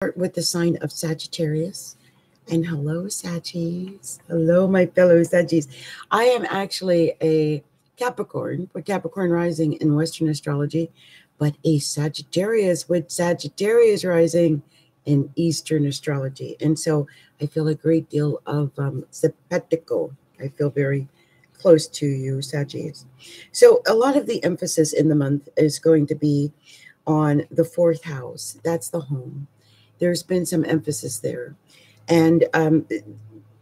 Start with the sign of Sagittarius. And hello, Saggies. Hello, my fellow Saggies. I am actually a Capricorn, with Capricorn rising in Western astrology, but a Sagittarius with Sagittarius rising in Eastern astrology. And so I feel a great deal of simpatico. I feel very close to you, Saggies. So a lot of the emphasis in the month is going to be on the fourth house. That's the home. There's been some emphasis there. And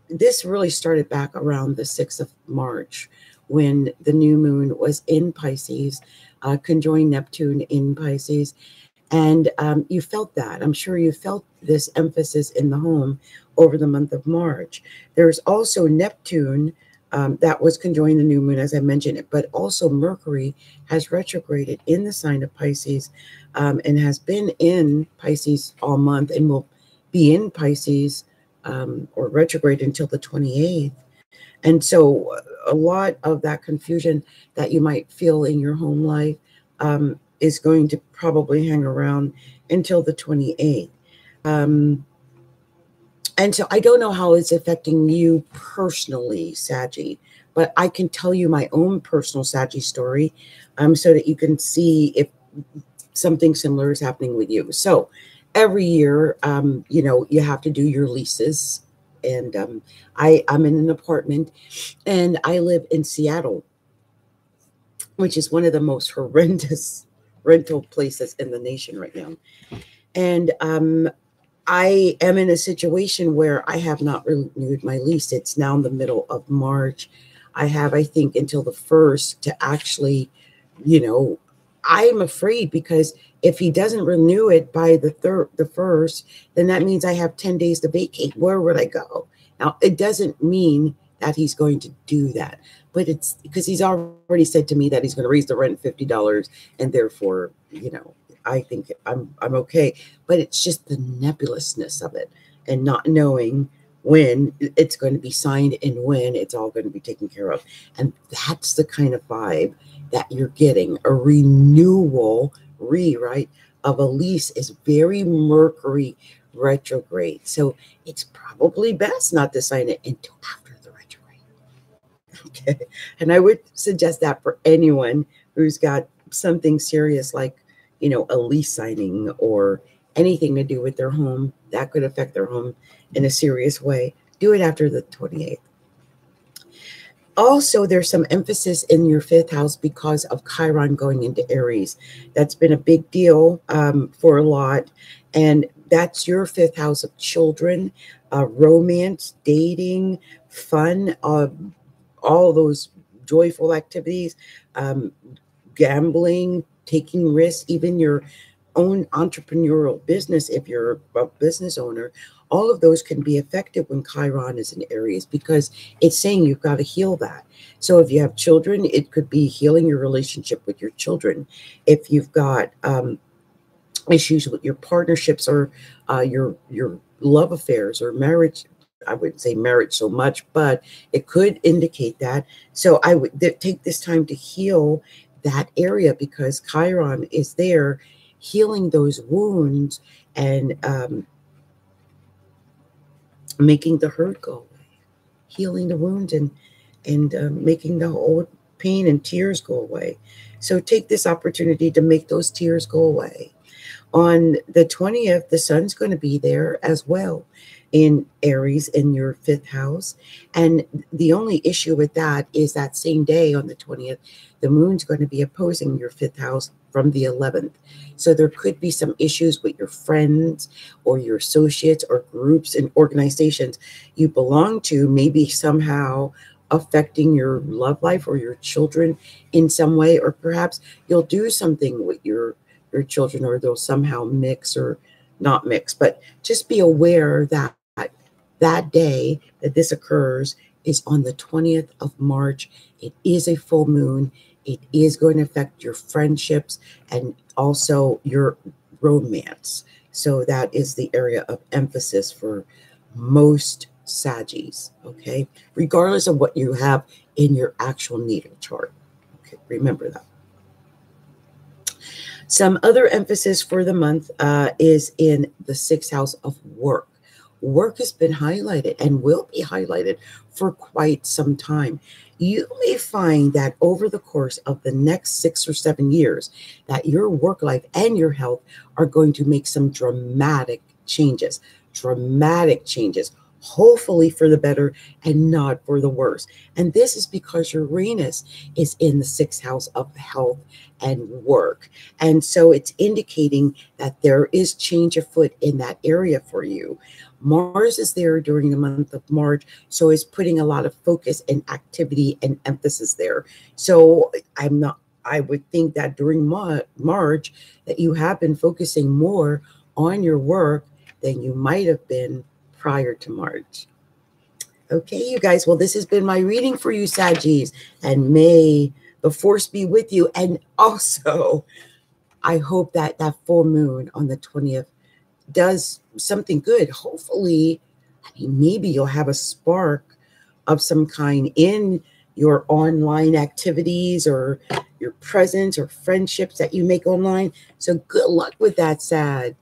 this really started back around the 6th of March when the new moon was in Pisces, conjoined Neptune in Pisces. And you felt that. I'm sure you felt this emphasis in the home over the month of March. There's also Neptune that was conjoined the new moon, as I mentioned, but also Mercury has retrograded in the sign of Pisces and has been in Pisces all month and will be in Pisces or retrograde until the 28th. And so a lot of that confusion that you might feel in your home life is going to probably hang around until the 28th. And so I don't know how it's affecting you personally, Saggy, but I can tell you my own personal Saggy story so that you can see if something similar is happening with you. So every year, you have to do your leases. And I'm in an apartment and I live in Seattle, which is one of the most horrendous rental places in the nation right now. And I am in a situation where I have not renewed my lease. It's now in the middle of March. I have, I think, until the 1st to actually, I'm afraid because if he doesn't renew it by the 1st, then that means I have 10 days to vacate. Where would I go? Now, it doesn't mean that he's going to do that, but it's because he's already said to me that he's going to raise the rent $50, and therefore, I think I'm okay. But it's just the nebulousness of it and not knowing when it's going to be signed and when it's all going to be taken care of. And that's the kind of vibe that you're getting. A renewal, rewrite of a lease is very Mercury retrograde. So it's probably best not to sign it until after the retrograde. Okay. And I would suggest that for anyone who's got something serious like, a lease signing or anything to do with their home that could affect their home in a serious way. Do it after the 28th. Also, there's some emphasis in your 5th house because of Chiron going into Aries. That's been a big deal for a lot. And that's your 5th house of children, romance, dating, fun, all those joyful activities, gambling, taking risks, even your own entrepreneurial business, if you're a business owner, all of those can be affected when Chiron is in Aries because it's saying you've got to heal that. So if you have children, it could be healing your relationship with your children. If you've got issues with your partnerships or your love affairs or marriage, I wouldn't say marriage so much, but it could indicate that. So I would take this time to heal that area because Chiron is there healing those wounds and making the hurt go away, healing the wounds and making the old pain and tears go away. So take this opportunity to make those tears go away. On the 20th, the sun's going to be there as well in Aries in your 5th house. And the only issue with that is that same day on the 20th, the moon's going to be opposing your 5th house from the 11th. So there could be some issues with your friends or your associates or groups and organizations you belong to, maybe somehow affecting your love life or your children in some way, or perhaps you'll do something with your children or they'll somehow mix or not mix. But just be aware that that day that this occurs is on the 20th of March. It is a full moon. It is going to affect your friendships and also your romance. So that is the area of emphasis for most Saggies, okay? Regardless of what you have in your actual natal chart. Okay, remember that. Some other emphasis for the month is in the sixth house of work. Work has been highlighted and will be highlighted for quite some time. You may find that over the course of the next 6 or 7 years, that your work life and your health are going to make some dramatic changes, hopefully for the better and not for the worse. And this is because Uranus is in the sixth house of health and work. And so it's indicating that there is change afoot in that area for you. Mars is there during the month of March, so it's putting a lot of focus and activity and emphasis there. So I would think that during March that you have been focusing more on your work than you might have been prior to March. Okay, you guys. Well, this has been my reading for you, Saggies, and may the force be with you. And also, I hope that that full moon on the 20th does something good. Hopefully, I mean, maybe you'll have a spark of some kind in your online activities or your presence or friendships that you make online. So good luck with that, Sag.